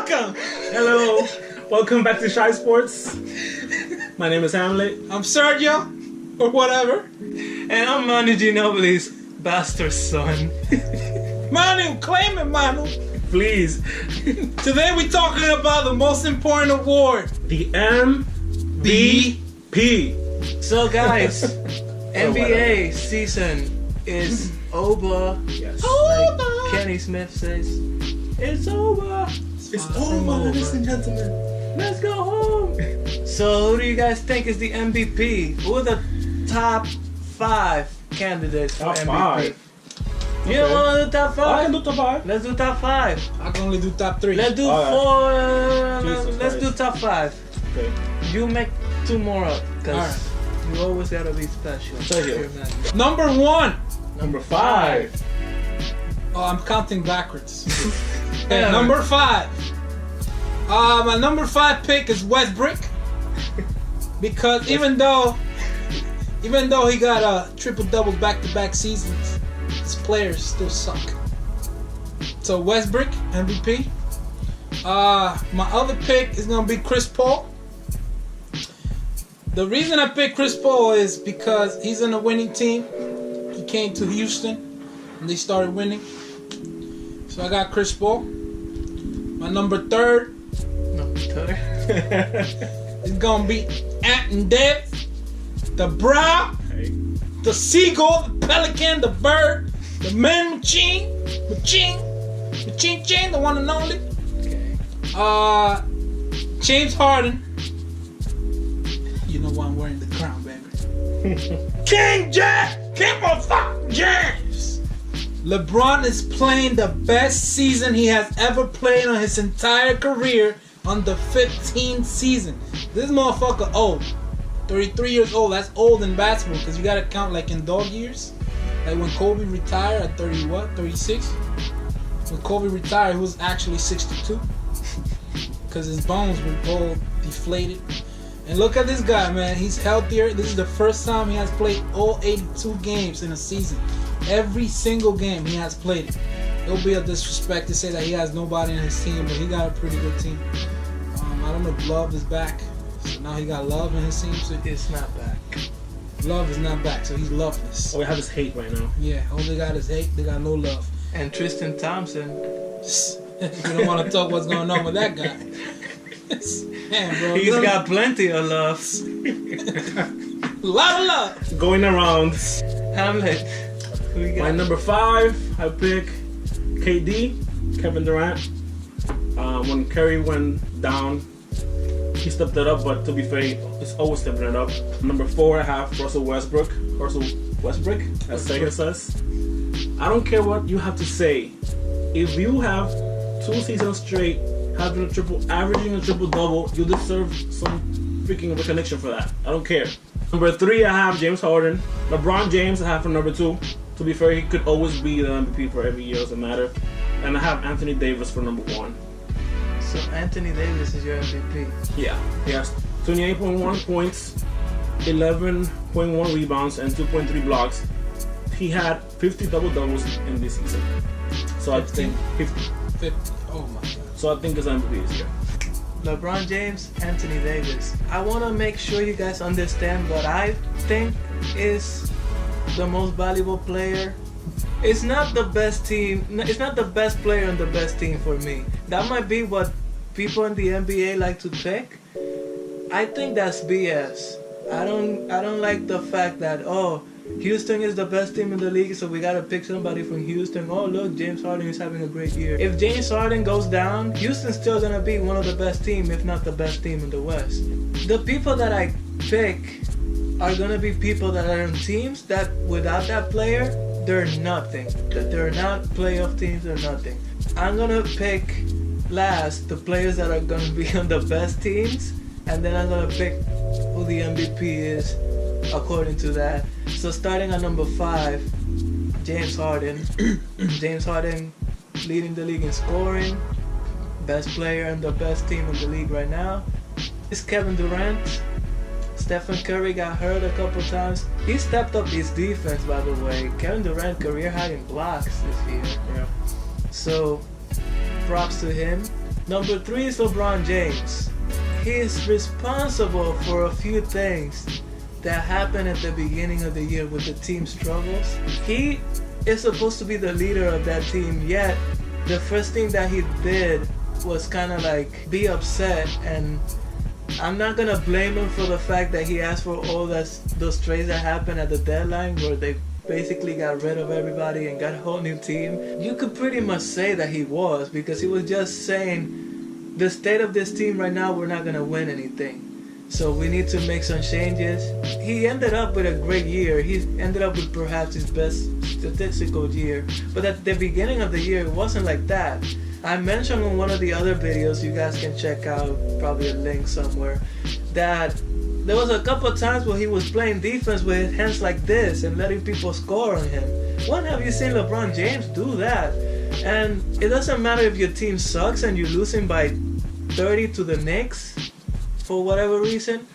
welcome. Hello. Welcome back to SHYSports. My name is Hamlet. I'm Sergio, or whatever. And I'm Manu Ginobili's bastard son. Manu, claim it, Manu. Please. Today we're talking about the most important award. The MVP. So guys, NBA season is over. Yes. Like Kenny Smith says, it's over. It's over, ladies and gentlemen. Let's go home. So who do you guys think is the MVP? Who are the top 5 candidates for Top MVP? 5. You don't want to do top 5? I can do top 5. Let's do top 5. I can only do top 3. Let's do Alright. 4. Jesus Let's do Christ. top 5. Okay. You make 2 more up, cause Alright. you always gotta be special. Sergio. Number 1. Number 5. Oh, I'm counting backwards. Yeah. Number 5. My number 5 pick is Westbrook. Because even though he got triple doubles back-to-back seasons, his players still suck. So Westbrook, MVP. My other pick is gonna be Chris Paul. The reason I picked Chris Paul is because he's in a winning team. He came to Houston and they started winning. So I got Chris Paul. My number 3 is gonna be Ant Dev, the Brow, the Seagull, the Pelican, the Bird, the Man Machine, the one and only. Okay. James Harden. You know why I'm wearing the crown, baby. King motherfucking James. LeBron is playing the best season he has ever played on his entire career on the 15th season. This motherfucker old. 33 years old. That's old in basketball because you gotta count like in dog years. Like when Kobe retired at 36? When Kobe retired, he was actually 62. Because his bones were all deflated. And look at this guy, man. He's healthier. This is the first time he has played all 82 games in a season. Every single game he has played it. It'll be a disrespect to say that he has nobody in his team, but he got a pretty good team. I don't know if Love is back. So now he got Love in his team. So It's not back. Love is not back, so he's loveless. Oh, we have his hate right now. Yeah, all they got is hate. They got no love. And Tristan Thompson. You don't want to talk what's going on with that guy. Man, bro. He's got plenty of love. a lot of love. Going around. Hamlet. Who you My got? number 5, I pick KD, Kevin Durant. When Curry went down, he stepped it up, but to be fair, he's always stepping it up. Number 4, I have Russell Westbrook, as Sergio says. I don't care what you have to say. If you have 2 seasons straight averaging a triple double, you deserve some freaking recognition for that. I don't care. Number 3, I have James Harden. LeBron James, I have for number 2. To be fair, he could always be the MVP for every year, doesn't matter. And I have Anthony Davis for number 1. So Anthony Davis is your MVP. Yeah, he has 28.1 points, 11.1 rebounds, and 2.3 blocks. He had 50 double-doubles in this season. So 15? I think 50. 50. Oh my god. So I think his MVP is here. LeBron James, Anthony Davis. I want to make sure you guys understand what I think is the most valuable player. It's not the best team. It's not the best player on the best team for me. That might be what people in the NBA like to pick. I think that's BS. I don't like the fact that Houston is the best team in the league, so we gotta pick somebody from Houston. Oh look, James Harden is having a great year. If James Harden goes down, Houston's still gonna be one of the best teams, if not the best team in the West. The people that I pick are gonna be people that are on teams that without that player, they're nothing. That they're not playoff teams or nothing. I'm gonna pick last the players that are gonna be on the best teams, and then I'm gonna pick who the MVP is according to that. So starting at number 5, James Harden. James Harden leading the league in scoring, best player and the best team in the league right now. It's Kevin Durant. Stephen Curry got hurt a couple times. He stepped up his defense, by the way. Kevin Durant career high in blocks this year. Yeah. So props to him. Number 3 is LeBron James. He is responsible for a few things that happened at the beginning of the year with the team struggles. He is supposed to be the leader of that team, yet the first thing that he did was kind of like be upset, and I'm not gonna blame him for the fact that he asked for all those trades that happened at the deadline where they basically got rid of everybody and got a whole new team. You could pretty much say that he was, because he was just saying the state of this team right now, we're not gonna win anything. So we need to make some changes. He ended up with a great year. He ended up with perhaps his best statistical year. But at the beginning of the year, it wasn't like that. I mentioned in one of the other videos, you guys can check out, probably a link somewhere, that there was a couple of times where he was playing defense with hands like this and letting people score on him. When have you seen LeBron James do that? And it doesn't matter if your team sucks and you're losing by 30 to the Knicks for whatever reason,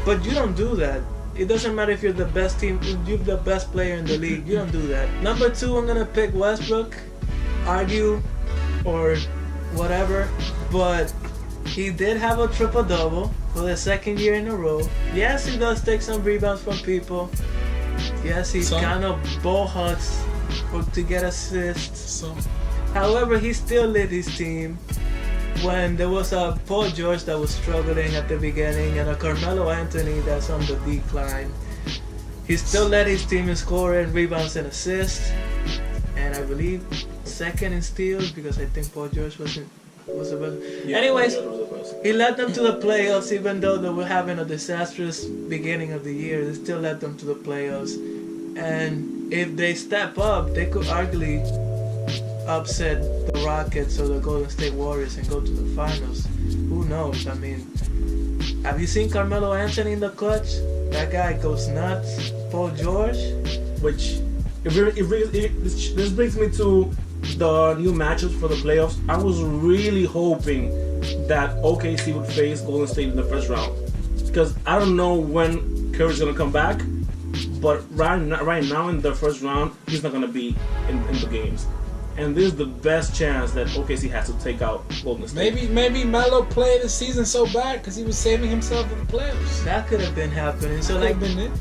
but you don't do that. It doesn't matter if you're the best team, if you're the best player in the league, you don't do that. Number 2, I'm gonna pick Westbrook. Argue or whatever, but he did have a triple-double for the second year in a row. Yes, he does take some rebounds from people. Yes, he kind of ball hugs to get assists. However, he still led his team when there was a Paul George that was struggling at the beginning and a Carmelo Anthony that's on the decline. He still led his team in scoring, rebounds, and assists, and I believe second in steals, because I think Paul George was the best. Yeah, Anyways, he led them to the playoffs, even though they were having a disastrous beginning of the year. They still led them to the playoffs, and if they step up, they could arguably upset the Rockets or the Golden State Warriors and go to the finals. Who knows? I mean, have you seen Carmelo Anthony in the clutch? That guy goes nuts. Paul George, which this brings me to the new matchups for the playoffs. I was really hoping that OKC would face Golden State in the first round, because I don't know when Curry's gonna come back, but right now in the first round he's not gonna be in the games, and this is the best chance that OKC has to take out Golden State. Maybe Melo played the season so bad because he was saving himself for the playoffs. that could have been happening. So That like, could have been it.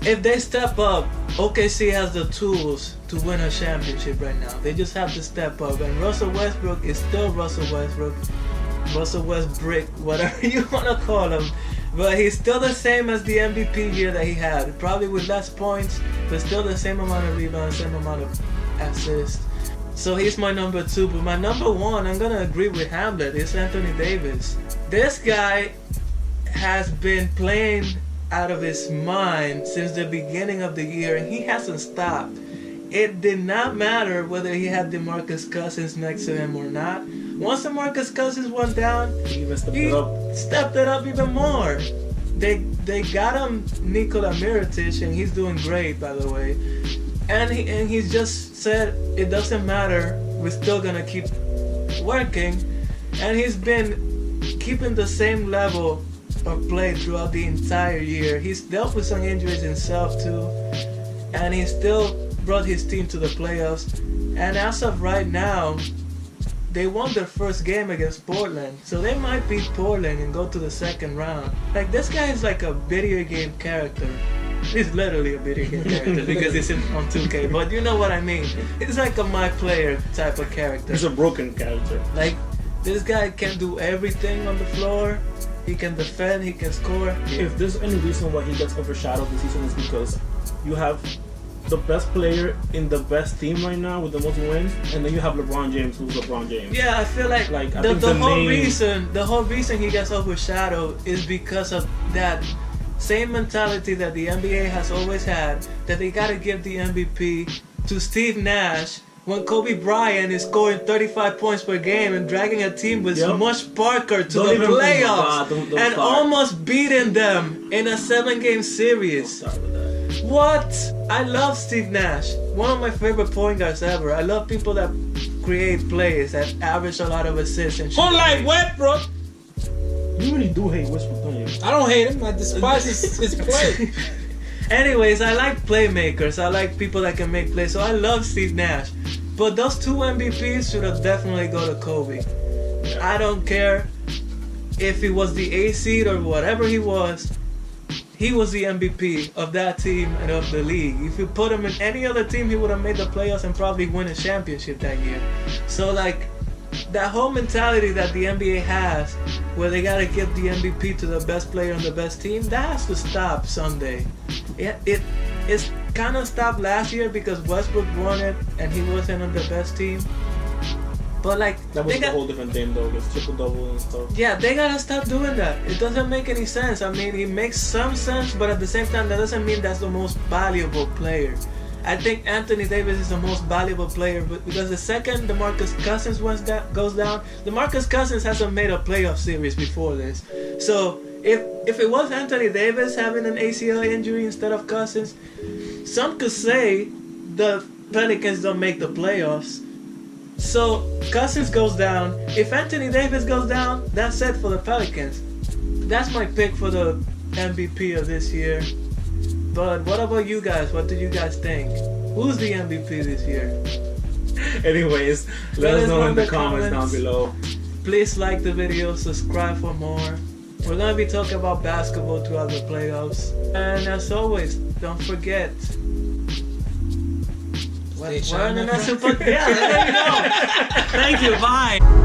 if they step up, OKC has the tools to win a championship right now. They just have to step up. And Russell Westbrook is still Russell Westbrook. Russell Westbrick, whatever you want to call him. But he's still the same as the MVP year that he had. Probably with less points, but still the same amount of rebounds, same amount of assists. So he's my number 2. But my number 1, I'm going to agree with Hamlet, is Anthony Davis. This guy has been playing out of his mind since the beginning of the year, and he hasn't stopped. It did not matter whether he had DeMarcus Cousins next to him or not. Once DeMarcus Cousins went down, He even stepped it up even more. They got him Nikola Mirotic, and he's doing great, by the way. And he's just said it doesn't matter. We're still gonna keep working, and he's been keeping the same level of play throughout the entire year. He's dealt with some injuries himself too, and he still brought his team to the playoffs. And as of right now, they won their first game against Portland, so they might beat Portland and go to the second round. Like, this guy is like a video game character. He's literally a video game character because he's on 2K, but you know what I mean. He's like a my player type of character. He's a broken character. Like, this guy can do everything on the floor. He can defend, he can score. If there's any reason why he gets overshadowed this season, is because you have the best player in the best team right now with the most wins, and then you have LeBron James, who's LeBron James. Yeah, I feel like I the think the whole reason he gets overshadowed is because of that same mentality that the NBA has always had, that they gotta give the MVP to Steve Nash when Kobe Bryant is scoring 35 points per game and dragging a team with Smush Parker to the playoffs and almost beating them in a 7-game series. What? I love Steve Nash. One of my favorite point guards ever. I love people that create plays, that average a lot of assists and shit. Unlike Westbrook. You really do hate Westbrook, don't you? I don't hate him. I despise his play. Anyways, I like playmakers. I like people that can make plays. So I love Steve Nash. But those 2 MVPs should have definitely go to Kobe. Yeah. I don't care if he was the A seed or whatever he was the MVP of that team and of the league. If you put him in any other team, he would have made the playoffs and probably win a championship that year. So like, that whole mentality that the NBA has, where they gotta give the MVP to the best player on the best team, that has to stop someday. It's kind of stopped last year because Westbrook won it and he wasn't on the best team. But like, That was a whole different thing though, because triple-double and stuff. yeah, they gotta stop doing that. It doesn't make any sense. I mean, it makes some sense, but at the same time, that doesn't mean that's the most valuable player. I think Anthony Davis is the most valuable player, but because the second DeMarcus Cousins goes down, DeMarcus Cousins hasn't made a playoff series before this. So if it was Anthony Davis having an ACL injury instead of Cousins, some could say the Pelicans don't make the playoffs. So Cousins goes down. If Anthony Davis goes down, that's it for the Pelicans. That's my pick for the MVP of this year. But what about you guys? What did you guys think? Who's the MVP this year? Anyways, let us know in the comments down below. Please like the video, subscribe for more. We're gonna be talking about basketball throughout the playoffs. And as always, don't forget. Stay We're in sharp, the my friend. SHYSports. Yeah, there you go. Thank you. Bye.